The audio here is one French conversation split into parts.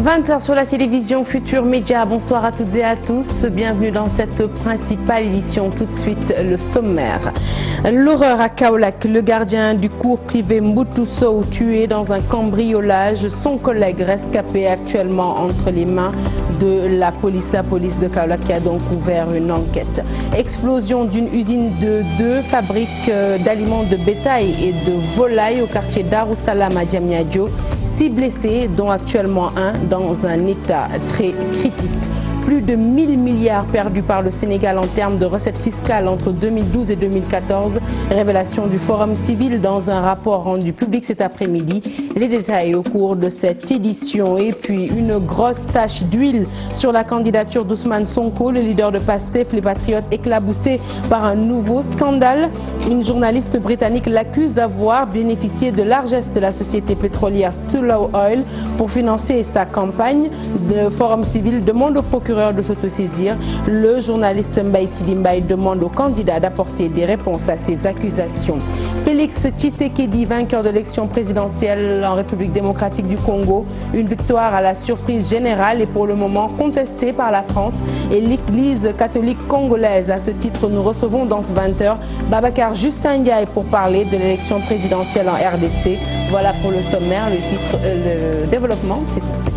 20h sur la télévision Futur Média. Bonsoir à toutes et à tous. Bienvenue dans cette principale édition. Tout de suite, le sommaire. L'horreur à Kaolack. Le gardien du cours privé Mboutou Sow tué dans un cambriolage. Son collègue rescapé actuellement entre les mains de la police. La police de Kaolack qui a donc ouvert une enquête. Explosion d'une usine de 2 fabriques d'aliments de bétail et de volailles au quartier Darussalam à Diamniadio. 6 blessés, dont actuellement un dans un état très critique. Plus de 1000 milliards perdus par le Sénégal en termes de recettes fiscales entre 2012 et 2014. Révélation du Forum civil dans un rapport rendu public cet après-midi. Les détails au cours de cette édition. Et puis une grosse tache d'huile sur la candidature d'Ousmane Sonko, le leader de PASTEF, les Patriotes, éclaboussés par un nouveau scandale. Une journaliste britannique l'accuse d'avoir bénéficié de largesses de la société pétrolière Tullow Oil pour financer sa campagne. Le Forum civil demande au procureur de s'autosaisir. Le journaliste Mbaye Sidi Mbaye demande au candidat d'apporter des réponses à ces accusations. Félix Tshisekedi, vainqueur de l'élection présidentielle en République démocratique du Congo. Une victoire à la surprise générale et pour le moment contestée par la France et l'Église catholique congolaise. À ce titre, nous recevons dans ce 20h Babacar Justin Ndiaye pour parler de l'élection présidentielle en RDC. Voilà pour le sommaire, le titre, le développement, c'est tout de suite.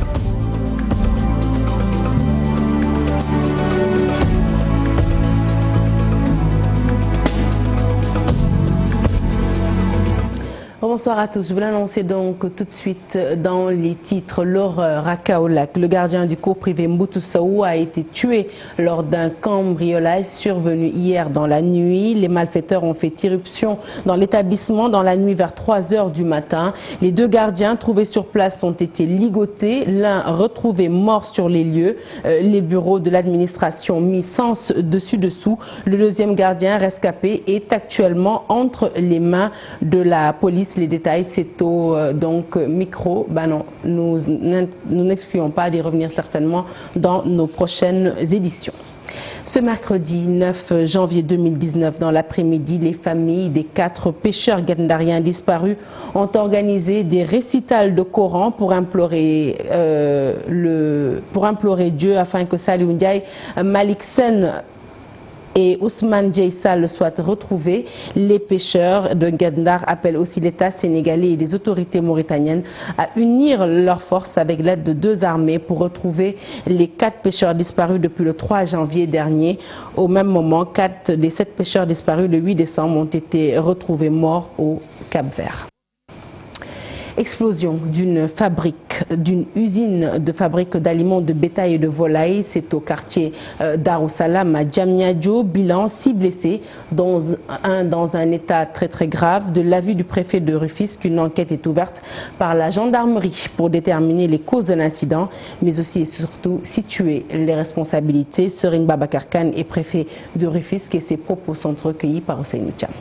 Bonsoir à tous. Je vous l'annoncer donc tout de suite dans les titres. L'horreur à Kaolack. Le gardien du cours privé Mboutou Sow a été tué lors d'un cambriolage survenu hier dans la nuit. Les malfaiteurs ont fait irruption dans l'établissement dans la nuit vers 3 h du matin. Les 2 gardiens trouvés sur place ont été ligotés. L'un retrouvé mort sur les lieux. Les bureaux de l'administration mis sens dessus-dessous. Le deuxième gardien rescapé est actuellement entre les mains de la police. Les détails, c'est au micro. Non, nous n'excluons pas d'y revenir certainement dans nos prochaines éditions. Ce mercredi 9 janvier 2019, dans l'après-midi, les familles des 4 pêcheurs guendariens disparus ont organisé des récitals de Coran pour implorer Dieu afin que Saliou Ndiaye, Malik Sen et Ousmane Djeissal soient retrouvés. Les pêcheurs de Gendar appellent aussi l'État sénégalais et les autorités mauritaniennes à unir leurs forces avec l'aide de 2 armées pour retrouver les 4 pêcheurs disparus depuis le 3 janvier dernier. Au même moment, 4 des 7 pêcheurs disparus le 8 décembre ont été retrouvés morts au Cap-Vert. Explosion d'une usine de fabrique d'aliments de bétail et de volailles. C'est au quartier Darussalam à Diamniadio. Bilan 6 blessés, dont un dans un état très grave. De l'avis du préfet de Rufisque, une enquête est ouverte par la gendarmerie pour déterminer les causes de l'incident, mais aussi et surtout situer les responsabilités. Serine Babacar Kane est préfet de Rufisque et ses propos sont recueillis par Ousseynou Thiam.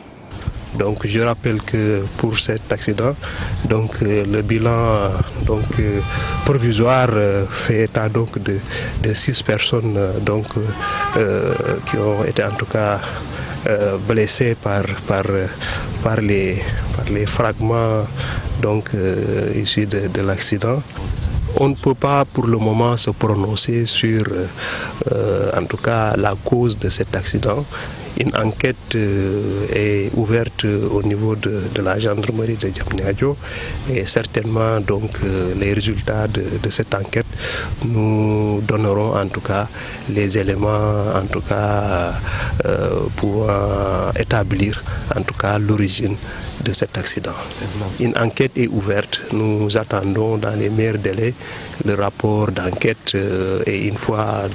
Donc je rappelle que pour cet accident, le bilan provisoire fait état de 6 personnes qui ont été en tout cas blessées par les fragments issus de l'accident. On ne peut pas pour le moment se prononcer sur en tout cas la cause de cet accident. Une enquête est ouverte au niveau de la gendarmerie de Diamniadio et certainement les résultats de cette enquête nous donneront en tout cas les éléments pouvant établir en tout cas l'origine de cet accident. Une enquête est ouverte. Nous attendons dans les meilleurs délais le rapport d'enquête et une fois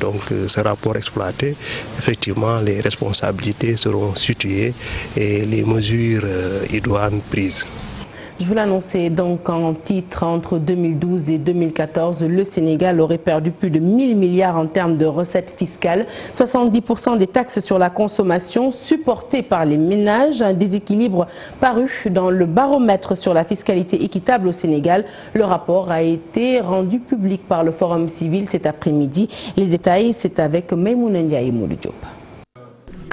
ce rapport exploité, effectivement les responsabilités seront situées et les mesures idoines prises. Je vous l'annonçais donc en titre, entre 2012 et 2014, le Sénégal aurait perdu plus de 1000 milliards en termes de recettes fiscales. 70% des taxes sur la consommation supportées par les ménages. Un déséquilibre paru dans le baromètre sur la fiscalité équitable au Sénégal. Le rapport a été rendu public par le Forum civil cet après-midi. Les détails, c'est avec Maïmouna Ndiaye et Moulou Diop.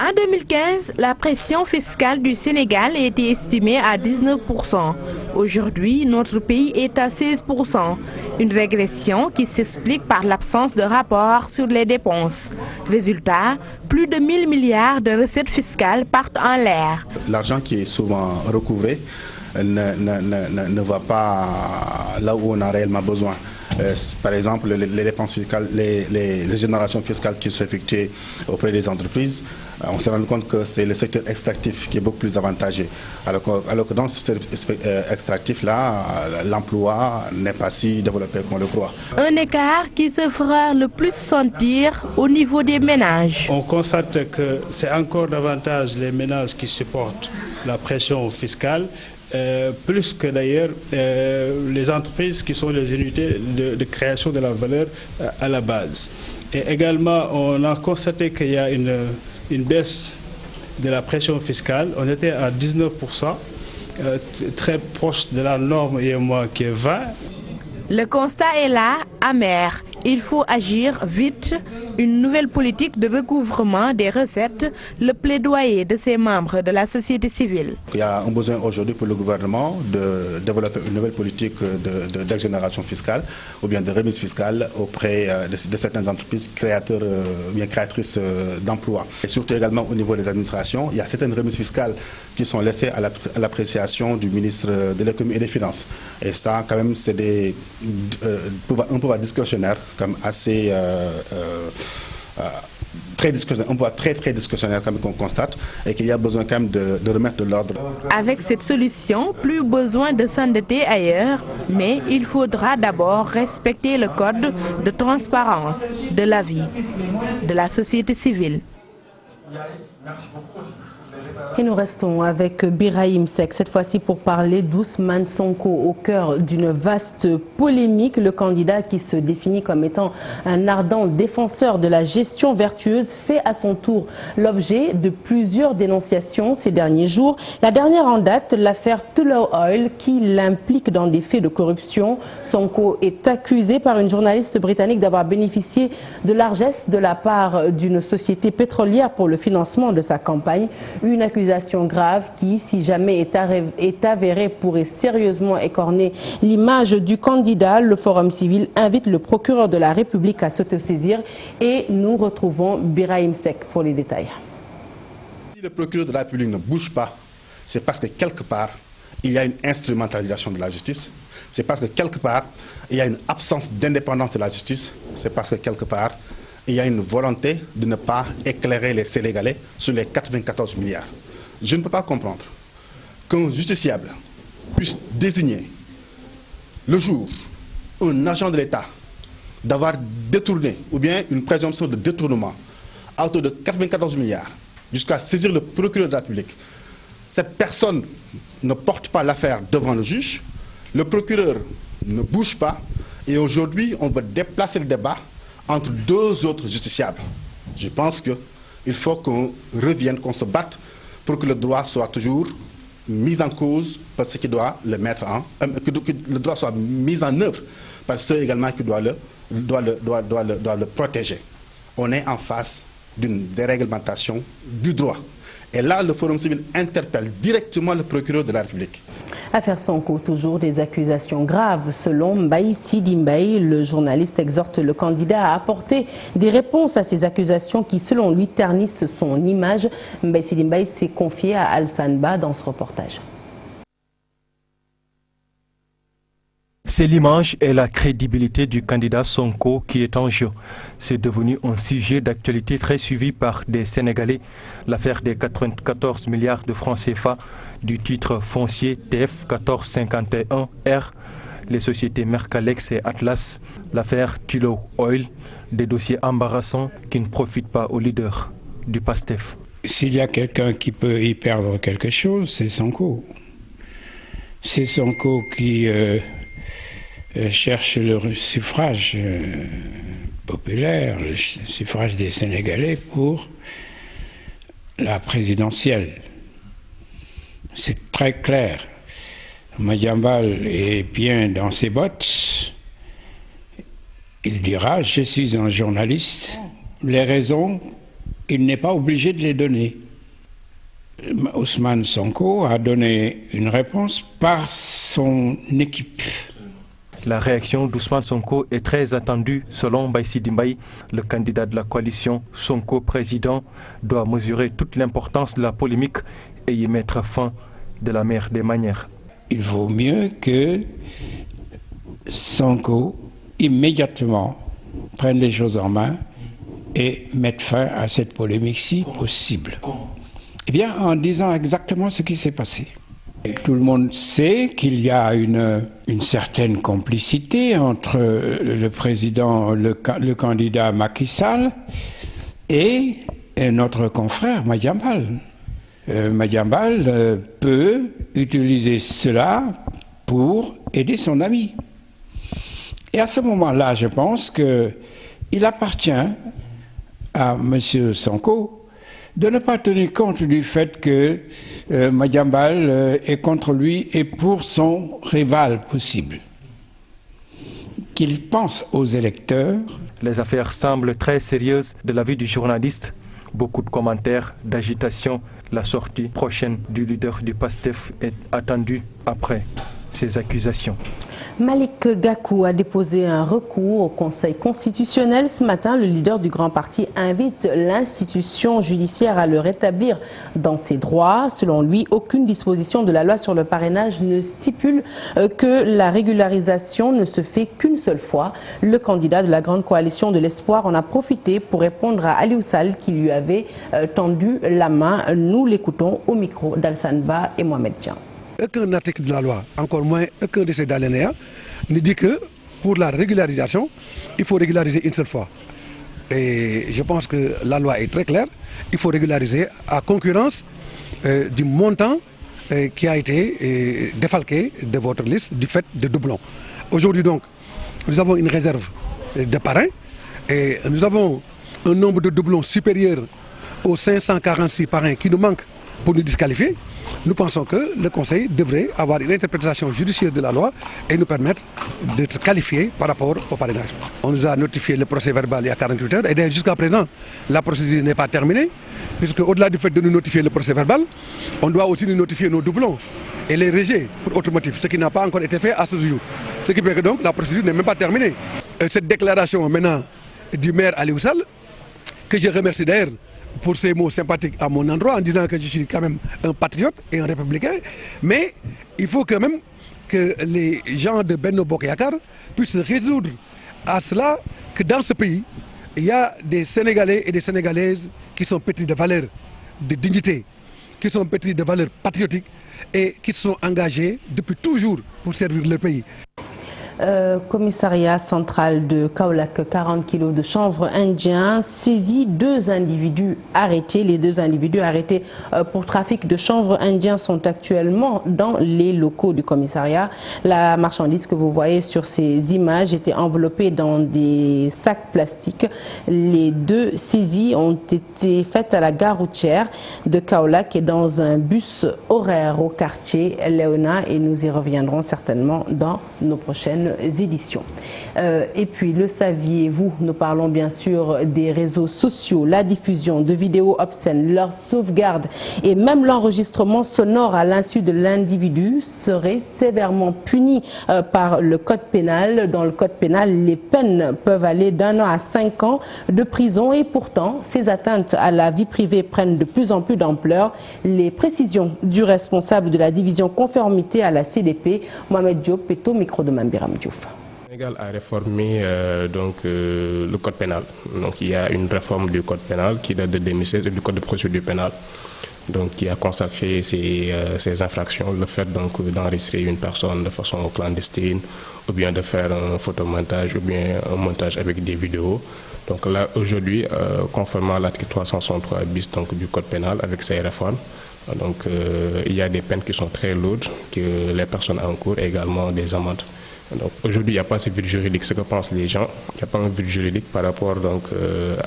En 2015, la pression fiscale du Sénégal était estimée à 19%. Aujourd'hui, notre pays est à 16%. Une régression qui s'explique par l'absence de rapport sur les dépenses. Résultat, plus de 1000 milliards de recettes fiscales partent en l'air. L'argent qui est souvent recouvré ne va pas là où on a réellement besoin. Par exemple, les dépenses fiscales, les générations fiscales qui sont effectuées auprès des entreprises, on se rend compte que c'est le secteur extractif qui est beaucoup plus avantagé. Alors que dans ce secteur extractif-là, l'emploi n'est pas si développé qu'on le croit. Un écart qui se fera le plus sentir au niveau des ménages. On constate que c'est encore davantage les ménages qui supportent la pression fiscale. Plus que d'ailleurs les entreprises qui sont les unités de création de la valeur à la base. Et également, on a constaté qu'il y a une baisse de la pression fiscale. On était à 19%, très proche de la norme IMOA qui est 20%. Le constat est là, amer. Il faut agir vite. Une nouvelle politique de recouvrement des recettes, le plaidoyer de ses membres de la société civile. Il y a un besoin aujourd'hui pour le gouvernement de développer une nouvelle politique d'exonération fiscale ou bien de remise fiscale auprès de certaines entreprises créatrices d'emplois. Et surtout également au niveau des administrations, il y a certaines remises fiscales qui sont laissées à l'appréciation du ministre de l'économie et des finances. Et ça, quand même, c'est un pouvoir discrétionnaire comme assez très discrétionnaire, un pouvoir très discrétionnaire comme on constate, et qu'il y a besoin quand même de remettre de l'ordre. Avec cette solution, plus besoin de s'endetter ailleurs, mais il faudra d'abord respecter le code de transparence de la vie de la société civile. Et nous restons avec Birahim Seck, cette fois-ci pour parler d'Ousmane Sonko au cœur d'une vaste polémique. Le candidat qui se définit comme étant un ardent défenseur de la gestion vertueuse fait à son tour l'objet de plusieurs dénonciations ces derniers jours. La dernière en date, l'affaire Tullow Oil qui l'implique dans des faits de corruption. Sonko est accusé par une journaliste britannique d'avoir bénéficié de largesses de la part d'une société pétrolière pour le financement de sa campagne. Une accusation grave qui, si jamais est avérée, pourrait sérieusement écorner l'image du candidat. Le Forum civil invite le procureur de la République à s'autosaisir et nous retrouvons Birahim Seck pour les détails. Si le procureur de la République ne bouge pas, c'est parce que quelque part, il y a une instrumentalisation de la justice. C'est parce que quelque part, il y a une absence d'indépendance de la justice. C'est parce que quelque part, il y a une volonté de ne pas éclairer les Sénégalais sur les 94 milliards. Je ne peux pas comprendre qu'un justiciable puisse désigner le jour un agent de l'État d'avoir détourné, ou bien une présomption de détournement à hauteur de 94 milliards, jusqu'à saisir le procureur de la République. Cette personne ne porte pas l'affaire devant le juge, le procureur ne bouge pas, et aujourd'hui on veut déplacer le débat entre deux autres justiciables. Je pense qu'il faut qu'on revienne, qu'on se batte pour que le droit soit toujours mis en cause par ceux qui doivent le mettre que le droit soit mis en œuvre par ceux également qui doivent le protéger. On est en face d'une déréglementation du droit. Et là, le Forum civil interpelle directement le procureur de la République. Affaire Sonko, toujours des accusations graves. Selon Mbaye Sidi Mbaye, le journaliste exhorte le candidat à apporter des réponses à ces accusations qui, selon lui, ternissent son image. Mbaye Sidi Mbaye s'est confié à Alassane Ba dans ce reportage. C'est l'image et la crédibilité du candidat Sonko qui est en jeu. C'est devenu un sujet d'actualité très suivi par des Sénégalais. L'affaire des 94 milliards de francs CFA du titre foncier TF 1451R, les sociétés Mercalex et Atlas, l'affaire Tullow Oil, des dossiers embarrassants qui ne profitent pas aux leaders du PASTEF. S'il y a quelqu'un qui peut y perdre quelque chose, c'est Sonko. C'est Sonko qui cherche le suffrage populaire, le suffrage des Sénégalais pour la présidentielle. C'est très clair. Madiambal est bien dans ses bottes. Il dira « Je suis un journaliste ». Les raisons, il n'est pas obligé de les donner. Ousmane Sonko a donné une réponse par son équipe. La réaction d'Ousmane Sonko est très attendue. Selon Baye Sidi Mbaye, le candidat de la coalition Sonko président doit mesurer toute l'importance de la polémique et y mettre fin de la meilleure des manières. Il vaut mieux que Sonko immédiatement prenne les choses en main et mette fin à cette polémique si possible. Eh bien, en disant exactement ce qui s'est passé. Et tout le monde sait qu'il y a une certaine complicité entre le président, le candidat Macky Sall et notre confrère Madiambal. Madiambal peut utiliser cela pour aider son ami. Et à ce moment-là, je pense qu'il appartient à M. Sonko de ne pas tenir compte du fait que Madiambal est contre lui et pour son rival possible. Qu'il pense aux électeurs. Les affaires semblent très sérieuses de l'avis du journaliste. Beaucoup de commentaires, d'agitation. La sortie prochaine du leader du PASTEF est attendue après ces accusations. Malick Gakou a déposé un recours au Conseil constitutionnel. Ce matin, le leader du grand parti invite l'institution judiciaire à le rétablir dans ses droits. Selon lui, aucune disposition de la loi sur le parrainage ne stipule que la régularisation ne se fait qu'une seule fois. Le candidat de la grande coalition de l'espoir en a profité pour répondre à Aliou Sall qui lui avait tendu la main. Nous l'écoutons au micro d'Alsan Ba et Mohamed Dian. Aucun article de la loi, encore moins aucun de ces alinéas, ne dit que pour la régularisation, il faut régulariser une seule fois. Et je pense que la loi est très claire, il faut régulariser à concurrence du montant qui a été défalqué de votre liste du fait de doublons. Aujourd'hui donc, nous avons une réserve de parrains et nous avons un nombre de doublons supérieur aux 546 parrains qui nous manquent pour nous disqualifier. Nous pensons que le Conseil devrait avoir une interprétation judicieuse de la loi et nous permettre d'être qualifiés par rapport au parrainage. On nous a notifié le procès verbal il y a 48 heures et jusqu'à présent, la procédure n'est pas terminée, puisque au-delà du fait de nous notifier le procès verbal, on doit aussi nous notifier nos doublons et les rejets pour autre motif, ce qui n'a pas encore été fait à ce jour. Ce qui fait que donc la procédure n'est même pas terminée. Cette déclaration maintenant du maire Aliou Sall, que je remercie d'ailleurs pour ces mots sympathiques à mon endroit, en disant que je suis quand même un patriote et un républicain, mais il faut quand même que les gens de Benno Bokk Yakaar puissent résoudre à cela que dans ce pays, il y a des Sénégalais et des Sénégalaises qui sont pétris de valeurs, de dignité, qui sont pétris de valeurs patriotiques et qui se sont engagés depuis toujours pour servir leur pays. Commissariat central de Kaolack, 40 kilos de chanvre indien, saisit 2 individus arrêtés. Les 2 individus arrêtés pour trafic de chanvre indien sont actuellement dans les locaux du commissariat. La marchandise que vous voyez sur ces images était enveloppée dans des sacs plastiques. Les 2 saisies ont été faites à la gare routière de Kaolack et dans un bus horaire au quartier Léona, et nous y reviendrons certainement dans nos prochaines éditions. Et puis, le saviez-vous, nous parlons bien sûr des réseaux sociaux, la diffusion de vidéos obscènes, leur sauvegarde et même l'enregistrement sonore à l'insu de l'individu serait sévèrement puni par le code pénal. Dans le code pénal, les peines peuvent aller d'1 an à 5 ans de prison et pourtant, ces atteintes à la vie privée prennent de plus en plus d'ampleur. Les précisions du responsable de la division conformité à la CDP, Mohamed Diop, est au micro de Mambiram Diouf. Le Sénégal a réformé le code pénal. Donc il y a une réforme du code pénal qui date de 2016 et du code de procédure pénale, donc qui a consacré ces infractions, le fait donc d'enregistrer une personne de façon clandestine, ou bien de faire un photomontage, ou bien un montage avec des vidéos. Donc là aujourd'hui, conformément à l'article 363 bis donc du code pénal avec ces réformes, donc il y a des peines qui sont très lourdes que les personnes encourent, et également des amendes Donc aujourd'hui, il n'y a pas ce vide juridique, ce que pensent les gens. Il n'y a pas un vide juridique par rapport donc,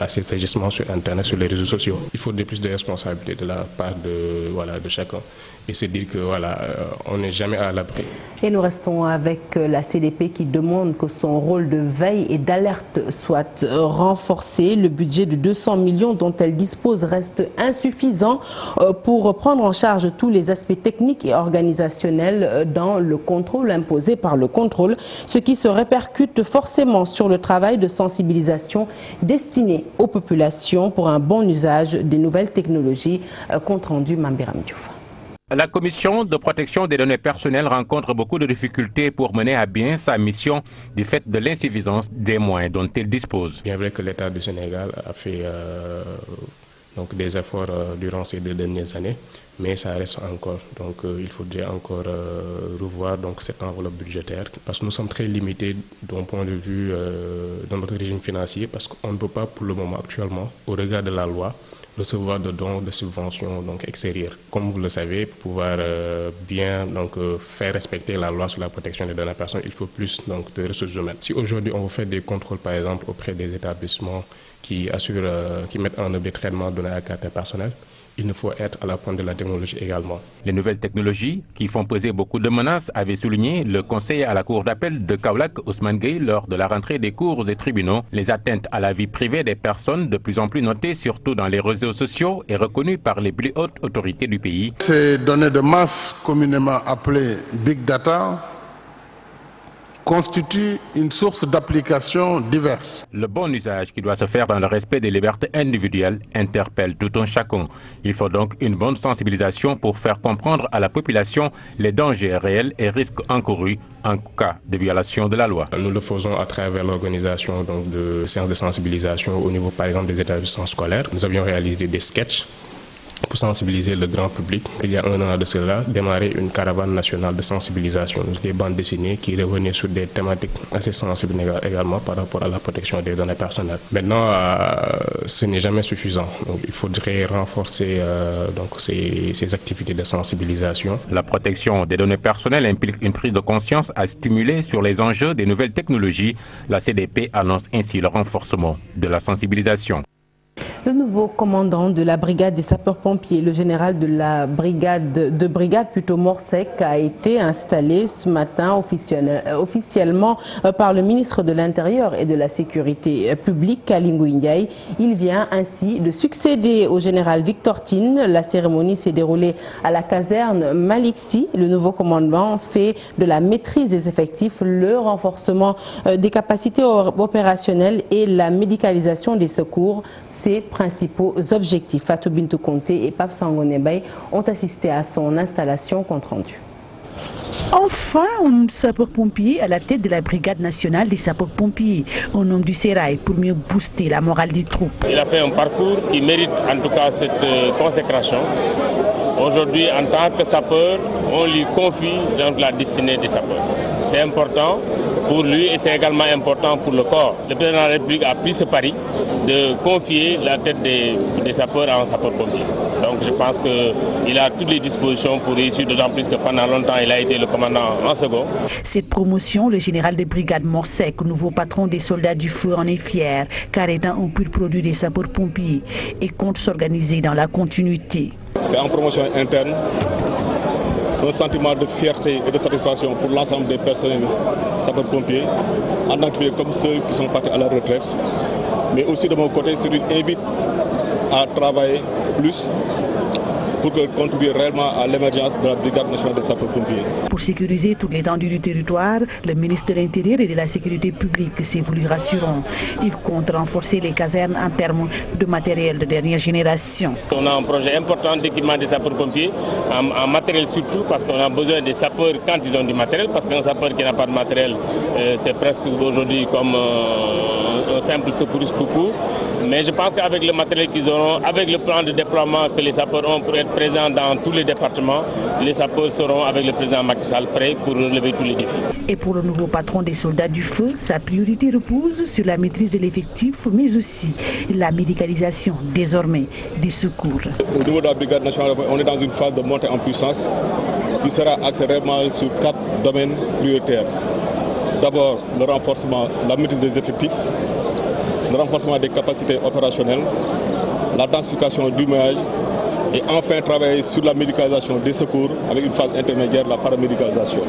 à ces agissements sur Internet, sur les réseaux sociaux. Il faut plus de responsabilité de la part de chacun. Et c'est dire que on n'est jamais à l'abri. Et nous restons avec la CDP qui demande que son rôle de veille et d'alerte soit renforcé. Le budget de 200 millions dont elle dispose reste insuffisant pour prendre en charge tous les aspects techniques et organisationnels dans le contrôle imposé par le contrôle, ce qui se répercute forcément sur le travail de sensibilisation destiné aux populations pour un bon usage des nouvelles technologies. Compte rendu Mambiram Diouf. La commission de protection des données personnelles rencontre beaucoup de difficultés pour mener à bien sa mission du fait de l'insuffisance des moyens dont elle dispose. Bien vrai que l'État du Sénégal a fait donc des efforts durant ces 2 dernières années, mais ça reste encore. Donc il faudrait encore revoir donc, cette enveloppe budgétaire parce que nous sommes très limités d'un point de vue de notre régime financier parce qu'on ne peut pas pour le moment actuellement, au regard de la loi, recevoir de dons de subventions donc, extérieures. Comme vous le savez, pour pouvoir bien donc, faire respecter la loi sur la protection des données personnelles, il faut plus donc, de ressources humaines. Si aujourd'hui on fait des contrôles par exemple auprès des établissements qui mettent en œuvre des traitements de données à caractère personnel, il faut être à la pointe de la technologie également. Les nouvelles technologies qui font peser beaucoup de menaces avaient souligné le conseiller à la cour d'appel de Kaolack, Ousmane Gueye, lors de la rentrée des cours et tribunaux. Les atteintes à la vie privée des personnes, de plus en plus notées, surtout dans les réseaux sociaux, et reconnues par les plus hautes autorités du pays. Ces données de masse, communément appelées Big Data, constitue une source d'applications diverses. Le bon usage qui doit se faire dans le respect des libertés individuelles interpelle tout un chacun. Il faut donc une bonne sensibilisation pour faire comprendre à la population les dangers réels et risques encourus en cas de violation de la loi. Nous le faisons à travers l'organisation de séances de sensibilisation au niveau par exemple des établissements scolaires. Nous avions réalisé des sketchs pour sensibiliser le grand public. Il y a 1 an de cela, démarrer une caravane nationale de sensibilisation, des bandes dessinées qui revenaient sur des thématiques assez sensibles également par rapport à la protection des données personnelles. Maintenant, ce n'est jamais suffisant. Donc, il faudrait renforcer donc, ces activités de sensibilisation. La protection des données personnelles implique une prise de conscience à stimuler sur les enjeux des nouvelles technologies. La CDP annonce ainsi le renforcement de la sensibilisation. Le nouveau commandant de la brigade des sapeurs-pompiers, le général de la brigade Morsec, a été installé ce matin officiellement par le ministre de l'Intérieur et de la Sécurité publique, Kalingou Ndiaye. Il vient ainsi de succéder au général Victor Tine. La cérémonie s'est déroulée à la caserne Malick Sy. Le nouveau commandant fait de la maîtrise des effectifs, le renforcement des capacités opérationnelles et la médicalisation des secours. Ses principaux objectifs. Fatou Bintou Conté et Pape Sangone Bay ont assisté à son installation compte rendu. Enfin, un sapeur-pompier à la tête de la brigade nationale des sapeurs-pompiers, un homme du sérail pour mieux booster la morale des troupes. Il a fait un parcours qui mérite en tout cas cette consécration. Aujourd'hui, en tant que sapeur, on lui confie donc la destinée des sapeurs. C'est important pour lui et c'est également important pour le corps. Le président de la République a pris ce pari de confier la tête des sapeurs à un sapeur-pompier. Donc je pense qu'il a toutes les dispositions pour réussir, d'autant plus que pendant longtemps il a été le commandant en second. Cette promotion, le général de brigade Morsec, nouveau patron des soldats du feu, en est fier, car étant un pur produit des sapeurs-pompiers et compte s'organiser dans la continuité. C'est en promotion interne, un sentiment de fierté et de satisfaction pour l'ensemble des personnels sapeurs-pompiers, en particulier comme ceux qui sont partis à la retraite. Mais aussi de mon côté, c'est une invite à travailler plus pour contribuer réellement à l'émergence de la brigade nationale des sapeurs-pompiers. Pour sécuriser toute l'étendue du territoire, le ministre de l'Intérieur et de la Sécurité publique s'est voulu rassurant. Il compte renforcer les casernes en termes de matériel de dernière génération. On a un projet important d'équipement des sapeurs-pompiers, en matériel surtout, parce qu'on a besoin des sapeurs quand ils ont du matériel, parce qu'un sapeur qui n'a pas de matériel, c'est presque aujourd'hui comme un simple secouriste tout court. Mais je pense qu'avec le matériel qu'ils auront, avec le plan de déploiement que les sapeurs ont pour être présents dans tous les départements, les sapeurs seront avec le président Macky Sall prêts pour relever tous les défis. Et pour le nouveau patron des soldats du feu, sa priorité repose sur la maîtrise de l'effectif, mais aussi la médicalisation désormais des secours. Au niveau de la brigade nationale, on est dans une phase de montée en puissance qui sera axée réellement sur 4 domaines prioritaires. d'abord le renforcement, la maîtrise des effectifs, le renforcement des capacités opérationnelles, la densification du maillage et enfin travailler sur la médicalisation des secours avec une phase intermédiaire, la paramédicalisation.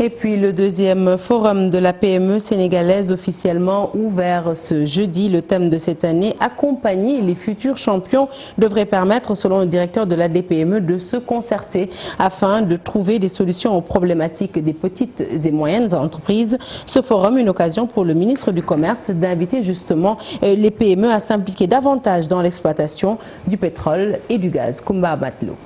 Et puis le deuxième forum de la PME sénégalaise officiellement ouvert ce jeudi. Le thème de cette année, accompagner les futurs champions, devrait permettre, selon le directeur de l'ADPME, de se concerter afin de trouver des solutions aux problématiques des petites et moyennes entreprises. Ce forum, une occasion pour le ministre du Commerce d'inviter justement les PME à s'impliquer davantage dans l'exploitation du pétrole et du gaz. Kumba Abatlo.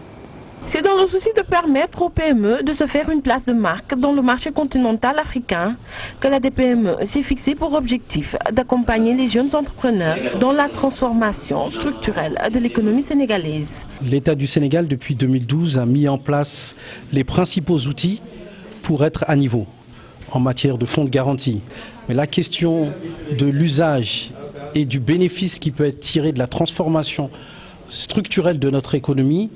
C'est dans le souci de permettre aux PME de se faire une place de marque dans le marché continental africain que la DPME s'est fixée pour objectif d'accompagner les jeunes entrepreneurs dans la transformation structurelle de l'économie sénégalaise. L'État du Sénégal, depuis 2012, a mis en place les principaux outils pour être à niveau en matière de fonds de garantie. Mais la question de l'usage et du bénéfice qui peut être tiré de la transformation structurelle de notre économie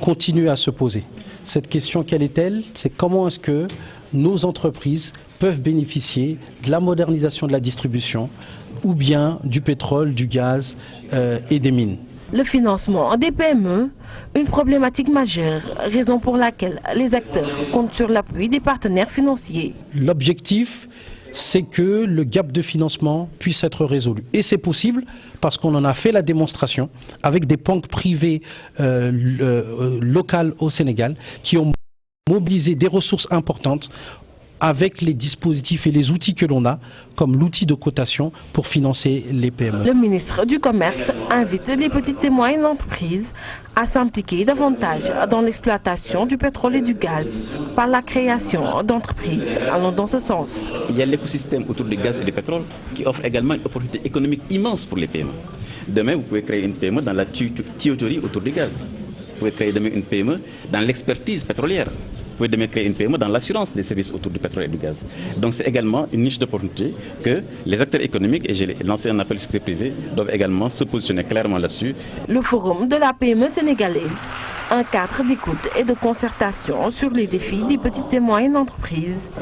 continue à se poser. Cette question, quelle est-elle? C'est comment est-ce que nos entreprises peuvent bénéficier de la modernisation de la distribution ou bien du pétrole, du gaz et des mines. Le financement des PME, une problématique majeure, raison pour laquelle les acteurs comptent sur l'appui des partenaires financiers. L'objectif, c'est que le gap de financement puisse être résolu. Et c'est possible parce qu'on en a fait la démonstration avec des banques privées locales au Sénégal qui ont mobilisé des ressources importantes avec les dispositifs et les outils que l'on a, comme l'outil de cotation pour financer les PME. Le ministre du Commerce invite les petites et moyennes entreprises à s'impliquer davantage dans l'exploitation du pétrole et du gaz par la création d'entreprises allant dans ce sens. Il y a l'écosystème autour du gaz et du pétrole qui offre également une opportunité économique immense pour les PME. Demain, vous pouvez créer une PME dans la tuyauterie autour du gaz. Vous pouvez créer demain une PME dans l'expertise pétrolière. Vous pouvez demain créer une PME dans l'assurance des services autour du pétrole et du gaz. Donc c'est également une niche d'opportunité que les acteurs économiques, et j'ai lancé un appel au secteur privé, doivent également se positionner clairement là-dessus. Le forum de la PME sénégalaise, un cadre d'écoute et de concertation sur les défis des petites et moyennes entreprises.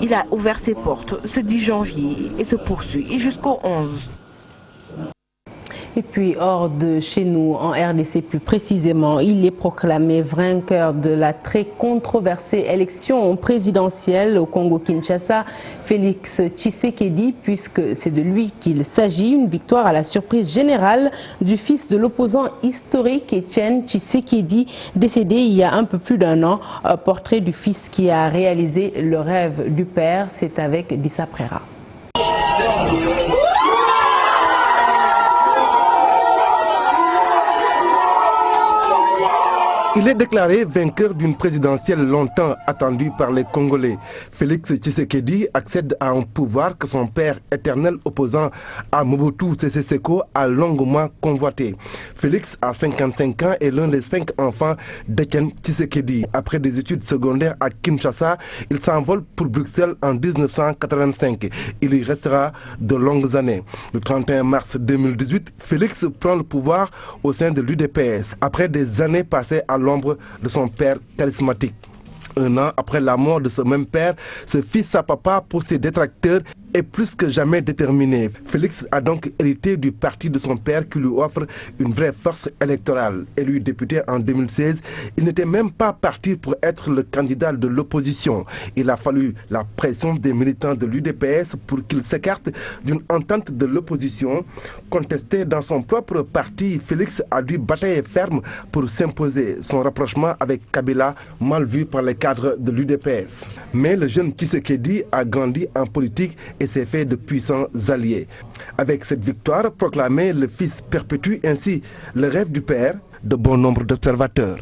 Il a ouvert ses portes ce 10 janvier et se poursuit jusqu'au 11. Et puis hors de chez nous, en RDC plus précisément, il est proclamé vainqueur de la très controversée élection présidentielle au Congo-Kinshasa, Félix Tshisekedi, puisque c'est de lui qu'il s'agit. Une victoire à la surprise générale du fils de l'opposant historique Étienne Tshisekedi, décédé il y a un peu plus d'un an. Portrait du fils qui a réalisé le rêve du père, c'est avec Dissa Prera. Il est déclaré vainqueur d'une présidentielle longtemps attendue par les Congolais. Félix Tshisekedi accède à un pouvoir que son père éternel opposant à Mobutu Sese Seko a longuement convoité. Félix, à 55 ans, est l'un des 5 enfants d'Étienne Tshisekedi. Après des études secondaires à Kinshasa, il s'envole pour Bruxelles en 1985. Il y restera de longues années. Le 31 mars 2018, Félix prend le pouvoir au sein de l'UDPS. Après des années passées à l'ombre de son père charismatique. Un an après la mort de ce même père, ce fils à papa, pour ses détracteurs, est plus que jamais déterminé. Félix a donc hérité du parti de son père qui lui offre une vraie force électorale. Élu député en 2016, il n'était même pas parti pour être le candidat de l'opposition. Il a fallu la pression des militants de l'UDPS pour qu'il s'écarte d'une entente de l'opposition. Contesté dans son propre parti, Félix a dû batailler ferme pour s'imposer. Son rapprochement avec Kabila, mal vu par les cadres de l'UDPS. Mais le jeune Tshisekedi a grandi en politique et s'est fait de puissants alliés. Avec cette victoire proclamée, le fils perpétue ainsi le rêve du père de bon nombre d'observateurs.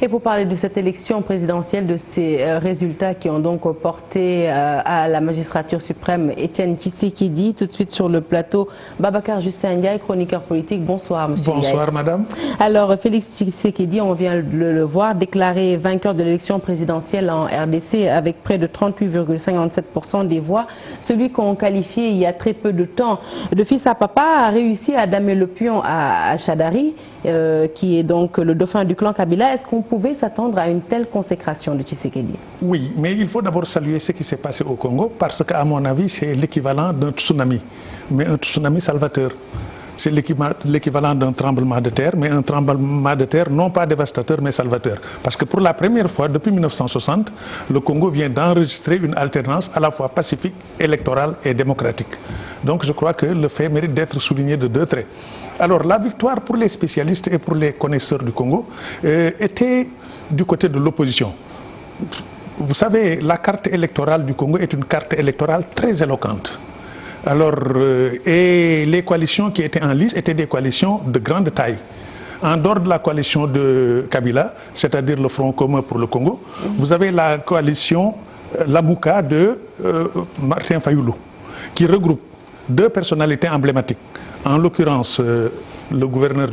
Et pour parler de cette élection présidentielle, de ces résultats qui ont donc porté à la magistrature suprême Étienne Tshisekedi, tout de suite sur le plateau, Babacar Justin Ndiaye, chroniqueur politique. Bonsoir, monsieur. Bonsoir, Ndiaye. madame. Alors, Félix Tshisekedi, on vient de le voir, déclaré vainqueur de l'élection présidentielle en RDC avec près de 38,57% des voix. Celui qu'on qualifiait il y a très peu de temps de fils à papa a réussi à damer le pion à Chadari, qui est donc le dauphin du clan Kabila. Est-ce qu'on pouvait s'attendre à une telle consécration de Tshisekedi? Oui, mais il faut d'abord saluer ce qui s'est passé au Congo parce qu'à mon avis, c'est l'équivalent d'un tsunami, mais un tsunami salvateur. C'est l'équivalent d'un tremblement de terre, mais un tremblement de terre non pas dévastateur, mais salvateur. Parce que pour la première fois depuis 1960, le Congo vient d'enregistrer une alternance à la fois pacifique, électorale et démocratique. Donc je crois que le fait mérite d'être souligné de deux traits. Alors la victoire pour les spécialistes et pour les connaisseurs du Congo était du côté de l'opposition. Vous savez, la carte électorale du Congo est une carte électorale très éloquente. Alors, et les coalitions qui étaient en lice étaient des coalitions de grande taille. En dehors de la coalition de Kabila, c'est-à-dire le Front commun pour le Congo, vous avez la coalition Lamuka de Martin Fayoulou, qui regroupe deux personnalités emblématiques. En l'occurrence, l'ex-gouverneur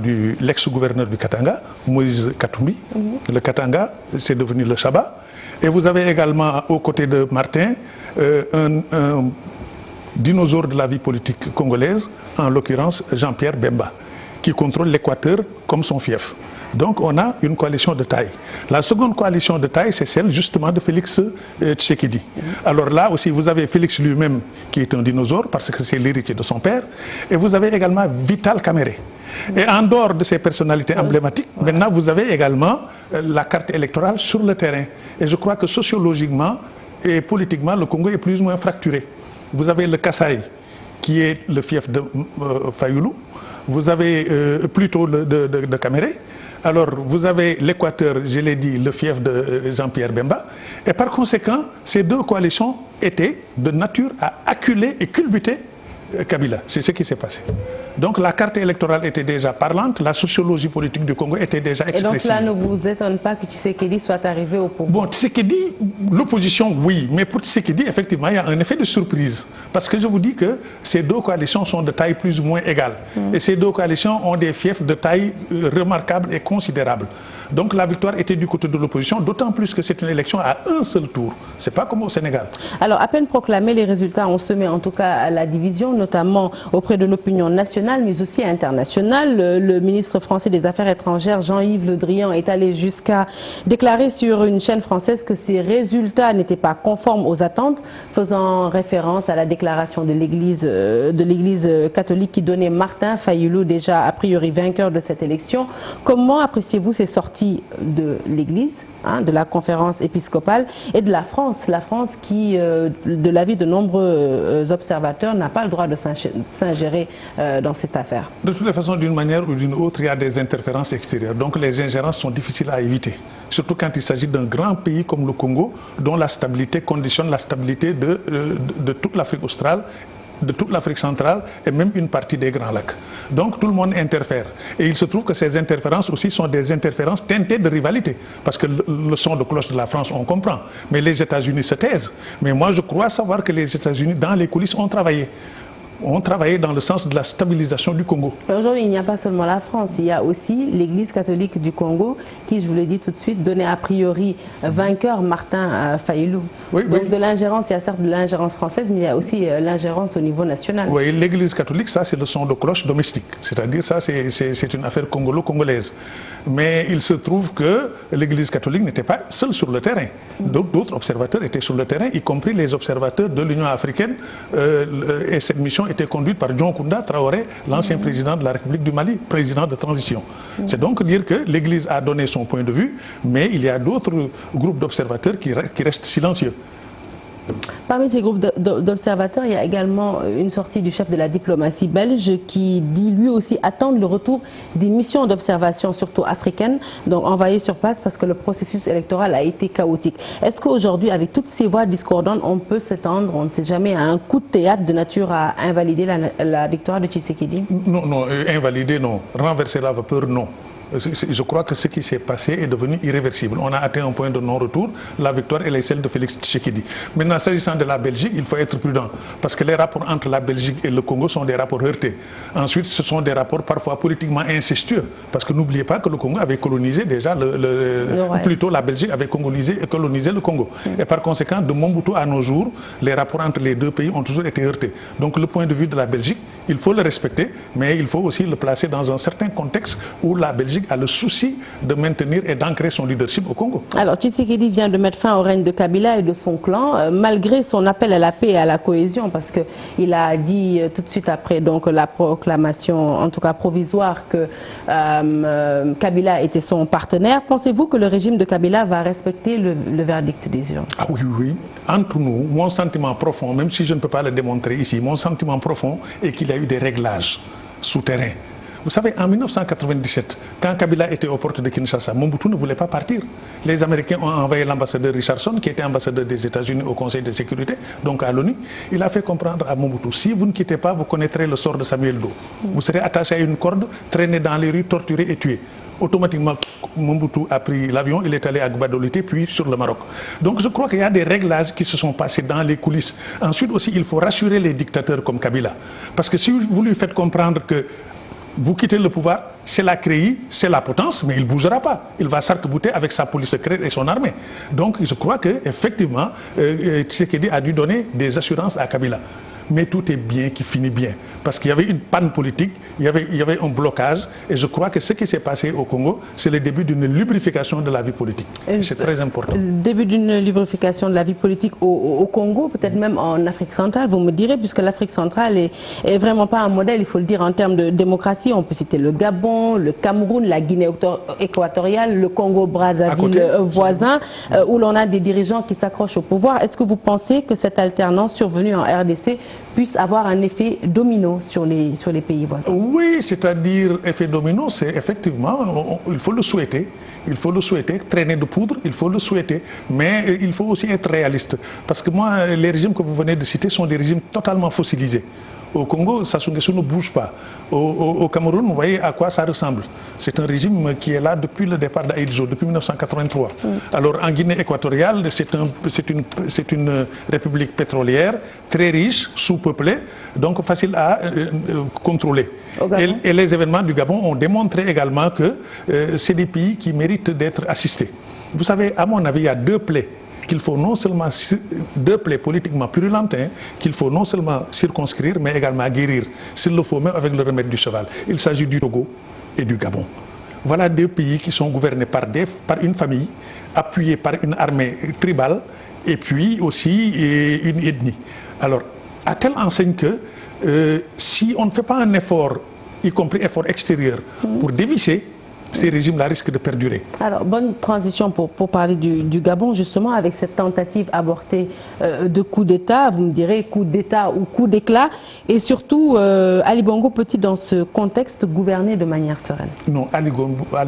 du Katanga, Moïse Katumbi. Le Katanga, c'est devenu le Chaba. Et vous avez également, aux côtés de Martin, un dinosaure de la vie politique congolaise, en l'occurrence Jean-Pierre Bemba, qui contrôle l'Équateur comme son fief. Donc on a une coalition de taille. La seconde coalition de taille, c'est celle justement de Félix Tshisekedi. Alors là aussi, vous avez Félix lui-même, qui est un dinosaure, parce que c'est l'héritier de son père, et vous avez également Vital Kamerhe. Et en dehors de ces personnalités emblématiques, maintenant vous avez également la carte électorale sur le terrain. Et je crois que sociologiquement et politiquement, le Congo est plus ou moins fracturé. Vous avez le Kasaï, qui est le fief de Fayoulou. Vous avez plutôt de Kamerhe. Alors, vous avez l'Équateur, je l'ai dit, le fief de Jean-Pierre Bemba. Et par conséquent, ces deux coalitions étaient de nature à acculer et culbuter Kabila. C'est ce qui s'est passé. Donc la carte électorale était déjà parlante, la sociologie politique du Congo était déjà expressive. Et donc cela ne vous étonne pas que Tshisekedi soit arrivé au pouvoir? Bon, Tshisekedi, l'opposition, oui, mais pour Tshisekedi, effectivement, il y a un effet de surprise. Parce que je vous dis que ces deux coalitions sont de taille plus ou moins égale. Et ces deux coalitions ont des fiefs de taille remarquable et considérable. Donc la victoire était du côté de l'opposition, d'autant plus que c'est une élection à un seul tour. Ce n'est pas comme au Sénégal. Alors, à peine proclamés, les résultats ont semé en tout cas la division, notamment auprès de l'opinion nationale, mais aussi internationale. Le ministre français des Affaires étrangères, Jean-Yves Le Drian, est allé jusqu'à déclarer sur une chaîne française que ces résultats n'étaient pas conformes aux attentes, faisant référence à la déclaration de l'Église catholique qui donnait Martin Fayoulou déjà a priori vainqueur de cette élection. Comment appréciez-vous ces sorties de l'Église, de la conférence épiscopale et de la France qui, de l'avis de nombreux observateurs, n'a pas le droit de s'ingérer dans cette affaire? De toutes les façons, d'une manière ou d'une autre, il y a des interférences extérieures. Donc les ingérences sont difficiles à éviter. Surtout quand il s'agit d'un grand pays comme le Congo, dont la stabilité conditionne la stabilité de toute l'Afrique australe, de toute l'Afrique centrale et même une partie des Grands Lacs. Donc tout le monde interfère. Et il se trouve que ces interférences aussi sont des interférences teintées de rivalité. Parce que le son de cloche de la France, on comprend. Mais les États-Unis se taisent. Mais moi, je crois savoir que les États-Unis, dans les coulisses, ont travaillé dans le sens de la stabilisation du Congo. Aujourd'hui, il n'y a pas seulement la France, il y a aussi l'Église catholique du Congo qui, je vous l'ai dit tout de suite, donnait a priori vainqueur Martin Fayoulou. Donc de l'ingérence, il y a certes de l'ingérence française, mais il y a aussi l'ingérence au niveau national. Oui, l'Église catholique, ça c'est le son de cloche domestique. C'est-à-dire ça c'est une affaire congolo-congolaise. Mais il se trouve que l'Église catholique n'était pas seule sur le terrain. D'autres observateurs étaient sur le terrain, y compris les observateurs de l'Union africaine. Et cette mission était conduite par John Kounda Traoré, l'ancien président de la République du Mali, président de transition. C'est donc dire que l'Église a donné son point de vue, mais il y a d'autres groupes d'observateurs qui restent silencieux. Parmi ces groupes d'observateurs, il y a également une sortie du chef de la diplomatie belge qui dit lui aussi attendre le retour des missions d'observation, surtout africaines, donc envoyées sur place parce que le processus électoral a été chaotique. Est-ce qu'aujourd'hui, avec toutes ces voix discordantes, on peut s'étendre, on ne sait jamais, à un coup de théâtre de nature à invalider la victoire de Tshisekedi? Non, invalider non. Renverser la vapeur non. Je crois que ce qui s'est passé est devenu irréversible. On a atteint un point de non-retour. La victoire, elle est celle de Félix Tshisekedi. Maintenant, s'agissant de la Belgique, il faut être prudent. Parce que les rapports entre la Belgique et le Congo sont des rapports heurtés. Ensuite, ce sont des rapports parfois politiquement incestueux. Parce que n'oubliez pas que le Congo avait colonisé déjà, plutôt la Belgique avait colonisé le Congo. Et par conséquent, de Mobutu à nos jours, les rapports entre les deux pays ont toujours été heurtés. Donc le point de vue de la Belgique, il faut le respecter, mais il faut aussi le placer dans un certain contexte où la Belgique stratégique, a le souci de maintenir et d'ancrer son leadership au Congo. Alors Tshisekedi vient de mettre fin au règne de Kabila et de son clan, malgré son appel à la paix et à la cohésion, parce qu'il a dit tout de suite après donc, la proclamation, en tout cas provisoire, que Kabila était son partenaire. Pensez-vous que le régime de Kabila va respecter le verdict des urnes? Ah oui, oui. Entre nous, mon sentiment profond, même si je ne peux pas le démontrer ici, mon sentiment profond est qu'il y a eu des réglages souterrains. Vous savez, en 1997, quand Kabila était aux portes de Kinshasa, Mobutu ne voulait pas partir. Les Américains ont envoyé l'ambassadeur Richardson, qui était ambassadeur des États-Unis au Conseil de sécurité, donc à l'ONU. Il a fait comprendre à Mobutu, si vous ne quittez pas, vous connaîtrez le sort de Samuel Doe. Vous serez attaché à une corde, traîné dans les rues, torturé et tué. Automatiquement, Mobutu a pris l'avion, il est allé à Gbadolité, puis sur le Maroc. Donc je crois qu'il y a des réglages qui se sont passés dans les coulisses. Ensuite aussi, il faut rassurer les dictateurs comme Kabila. Parce que si vous lui faites comprendre que vous quittez le pouvoir, c'est la CREI, c'est la potence, mais il ne bougera pas. Il va s'arc-bouter avec sa police secrète et son armée. Donc je crois qu'effectivement, Tshisekedi a dû donner des assurances à Kabila. Mais tout est bien qui finit bien. Parce qu'il y avait une panne politique, il y avait un blocage. Et je crois que ce qui s'est passé au Congo, c'est le début d'une lubrification de la vie politique. C'est très important. Le début d'une lubrification de la vie politique au Congo, peut-être même en Afrique centrale, vous me direz, puisque l'Afrique centrale est vraiment pas un modèle, il faut le dire, en termes de démocratie. On peut citer le Gabon, le Cameroun, la Guinée équatoriale, le Congo-Brazzaville voisin, où l'on a des dirigeants qui s'accrochent au pouvoir. Est-ce que vous pensez que cette alternance survenue en RDC puisse avoir un effet domino sur les pays voisins? Oui, c'est-à-dire effet domino, c'est effectivement, il faut le souhaiter. Il faut le souhaiter, traîner de poudre, il faut le souhaiter. Mais il faut aussi être réaliste. Parce que moi, les régimes que vous venez de citer sont des régimes totalement fossilisés. Au Congo, Sassou Nguesso ne bouge pas. Au Cameroun, vous voyez à quoi ça ressemble. C'est un régime qui est là depuis le départ d'Aïdjo, depuis 1983. Alors en Guinée équatoriale, c'est une république pétrolière, très riche, sous-peuplée, donc facile à contrôler. Et les événements du Gabon ont démontré également que c'est des pays qui méritent d'être assistés. Vous savez, à mon avis, il y a deux plaies qu'il faut non seulement, deux plaies politiquement purulentes, qu'il faut non seulement circonscrire, mais également guérir, s'il le faut, même avec le remède du cheval. Il s'agit du Togo et du Gabon. Voilà deux pays qui sont gouvernés par une famille, appuyés par une armée tribale, et puis aussi une ethnie. Alors, à telle enseigne que si on ne fait pas un effort, y compris effort extérieur, pour dévisser, ces régimes-là risquent de perdurer. Alors, bonne transition pour parler du Gabon, justement, avec cette tentative avortée de coup d'État. Vous me direz coup d'État ou coup d'éclat. Et surtout, Ali Bongo peut-il, dans ce contexte, gouverner de manière sereine? Non, Ali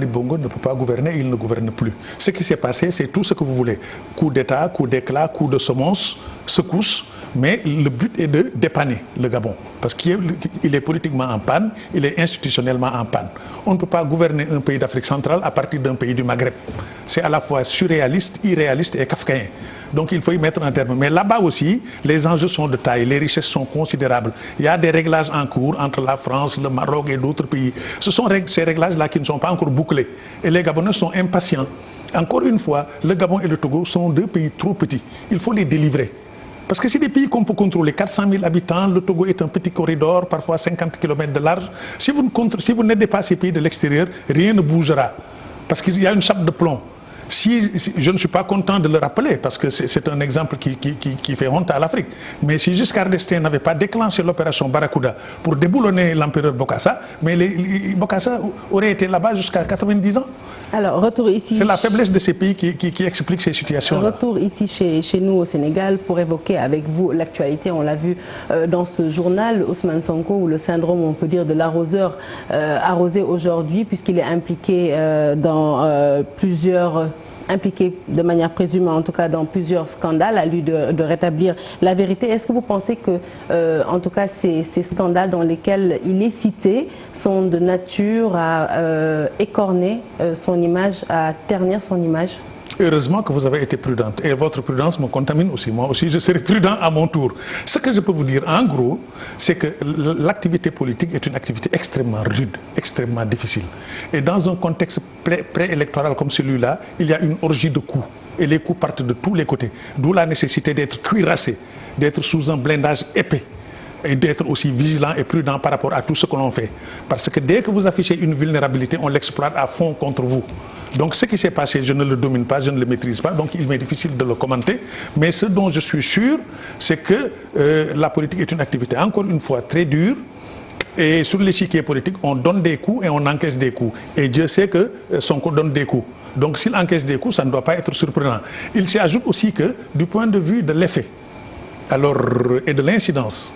Bongo ne peut pas gouverner, il ne gouverne plus. Ce qui s'est passé, c'est tout ce que vous voulez. Coup d'État, coup d'éclat, coup de semonce, secousse. Mais le but est de dépanner le Gabon. Parce qu'il est politiquement en panne, il est institutionnellement en panne. On ne peut pas gouverner un pays d'Afrique centrale à partir d'un pays du Maghreb. C'est à la fois surréaliste, irréaliste et kafkaïen. Donc il faut y mettre un terme. Mais là-bas aussi, les enjeux sont de taille, les richesses sont considérables. Il y a des réglages en cours entre la France, le Maroc et d'autres pays. Ce sont ces réglages-là qui ne sont pas encore bouclés. Et les Gabonais sont impatients. Encore une fois, le Gabon et le Togo sont deux pays trop petits. Il faut les délivrer. Parce que c'est des pays qu'on peut contrôler, 400 000 habitants, le Togo est un petit corridor, parfois 50 km de large. Si vous n'aidez pas ces pays de l'extérieur, rien ne bougera. Parce qu'il y a une chape de plomb. Je ne suis pas content de le rappeler, parce que c'est un exemple qui fait honte à l'Afrique. Mais si Giscard d'Estaing n'avait pas déclenché l'opération Barracuda pour déboulonner l'empereur Bokassa, mais Bokassa aurait été là-bas jusqu'à 90 ans. Alors, retour ici. C'est la faiblesse de ces pays qui explique ces situations. Retour ici chez nous au Sénégal pour évoquer avec vous l'actualité. On l'a vu dans ce journal, Ousmane Sonko, où le syndrome, on peut dire, de l'arroseur arrosé aujourd'hui, puisqu'il est impliqué dans impliqué de manière présumée, en tout cas dans plusieurs scandales, à lui de rétablir la vérité. Est-ce que vous pensez que, en tout cas, ces scandales dans lesquels il est cité sont de nature à écorner son image, à ternir son image? Heureusement que vous avez été prudente. Et votre prudence me contamine aussi. Moi aussi, je serai prudent à mon tour. Ce que je peux vous dire, en gros, c'est que l'activité politique est une activité extrêmement rude, extrêmement difficile. Et dans un contexte préélectoral comme celui-là, il y a une orgie de coups. Et les coups partent de tous les côtés. D'où la nécessité d'être cuirassé, d'être sous un blindage épais. et d'être aussi vigilant et prudent par rapport à tout ce que l'on fait. Parce que dès que vous affichez une vulnérabilité, on l'exploite à fond contre vous. Donc ce qui s'est passé, je ne le domine pas, je ne le maîtrise pas, donc il m'est difficile de le commenter. Mais ce dont je suis sûr, c'est que la politique est une activité, encore une fois, très dure. Et sur l'échiquier politique, on donne des coups et on encaisse des coups. Et Dieu sait que Sonko donne des coups. Donc s'il encaisse des coups, ça ne doit pas être surprenant. Il s'y ajoute aussi que, du point de vue de l'effet et de l'incidence,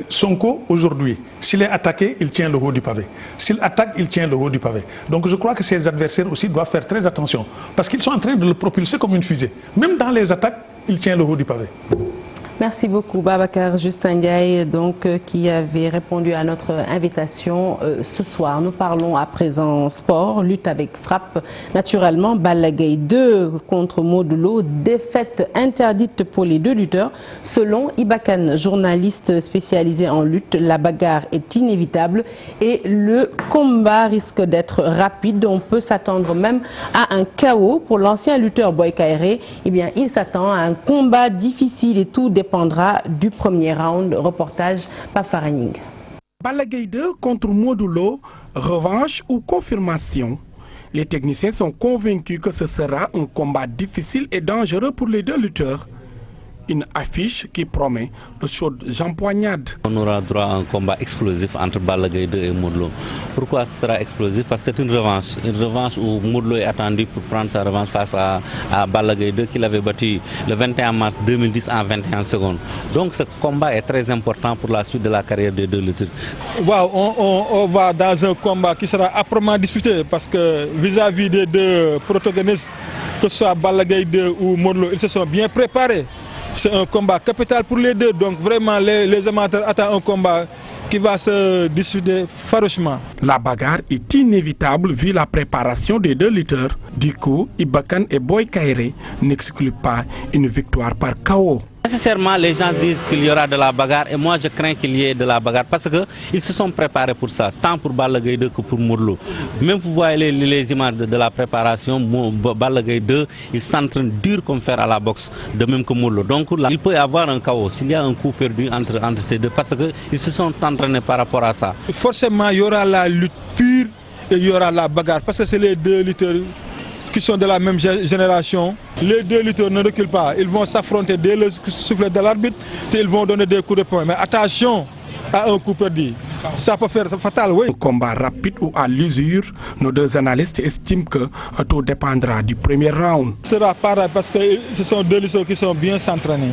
Sonko, aujourd'hui, s'il est attaqué, il tient le haut du pavé. S'il attaque, il tient le haut du pavé. Donc je crois que ses adversaires aussi doivent faire très attention. Parce qu'ils sont en train de le propulser comme une fusée. Même dans les attaques, il tient le haut du pavé. Merci beaucoup Babacar Justin Ndiaye, qui avait répondu à notre invitation ce soir. Nous parlons à présent sport, lutte avec frappe. Naturellement, Balla Gaye 2 contre Modou Lo, défaite interdite pour les deux lutteurs. Selon Iba Kane, journaliste spécialisé en lutte, la bagarre est inévitable et le combat risque d'être rapide. On peut s'attendre même à un chaos. Pour l'ancien lutteur Boy Kaïré, eh bien, il s'attend à un combat difficile et tout dépendra du premier round. Reportage par Faraning. Balla Gaye 2 contre Modou Lo, revanche ou confirmation? Les techniciens sont convaincus que ce sera un combat difficile et dangereux pour les deux lutteurs. Une affiche qui promet de chaudes empoignades. On aura droit à un combat explosif entre Balla Gaye 2 et Modou Lo. Pourquoi ce sera explosif? Parce que c'est une revanche où Modou Lo est attendu pour prendre sa revanche face à Balla Gaye 2 qu'il avait battu le 21 mars 2010 en 21 secondes. Donc ce combat est très important pour la suite de la carrière des deux lutteurs. On va dans un combat qui sera âprement disputé parce que vis-à-vis des deux protagonistes, que ce soit Balla Gaye 2 ou Modou Lo, ils se sont bien préparés. C'est un combat capital pour les deux, donc vraiment les amateurs attendent un combat qui va se disputer farouchement. La bagarre est inévitable vu la préparation des deux lutteurs. Du coup, Iba Kane et Boy Kaïré n'excluent pas une victoire par KO. Nécessairement, les gens disent qu'il y aura de la bagarre et moi je crains qu'il y ait de la bagarre parce qu'ils se sont préparés pour ça, tant pour Balla Gaye 2 que pour Modou Lo. Même vous voyez les images de la préparation, Balla Gaye 2, il s'entraîne dur comme fer à la boxe, de même que Modou Lo. Donc là, il peut y avoir un chaos s'il y a un coup perdu entre ces deux parce qu'ils se sont entraînés par rapport à ça. Forcément, il y aura la lutte pure et il y aura la bagarre parce que c'est les deux lutteurs qui sont de la même génération. Les deux lutteurs ne reculent pas, ils vont s'affronter dès le soufflet de l'arbitre et ils vont donner des coups de poing. Mais attention à un coup perdu, ça peut faire fatal, oui. Un combat rapide ou à l'usure, nos deux analystes estiment que tout dépendra du premier round. Ce sera pareil parce que ce sont deux lutteurs qui sont bien s'entraîner.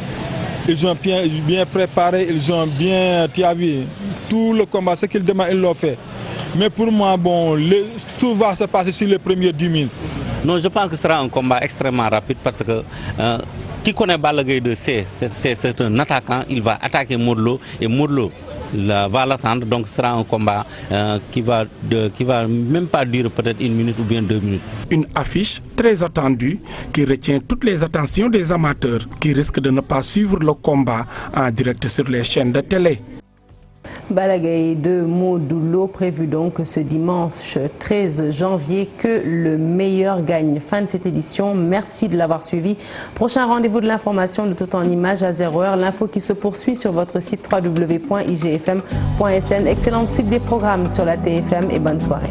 Ils ont bien préparé, ils ont bien vu tout le combat, ce qu'ils demandent, ils l'ont fait. Mais pour moi, tout va se passer sur les premiers 10 minutes. Non, je pense que ce sera un combat extrêmement rapide parce que qui connaît Balla Gaye 2, c'est un attaquant, il va attaquer Modou Lo et Modou Lo va l'attendre. Donc ce sera un combat qui va même pas durer peut-être 1 minute ou bien 2 minutes. Une affiche très attendue qui retient toutes les attentions des amateurs qui risquent de ne pas suivre le combat en direct sur les chaînes de télé. Balla Gaye 2 Modou Lo, prévu donc ce dimanche 13 janvier, que le meilleur gagne. Fin de cette édition, merci de l'avoir suivi. Prochain rendez-vous de l'information de tout en images à 0h, l'info qui se poursuit sur votre site www.igfm.sn. Excellente suite des programmes sur la TFM et bonne soirée.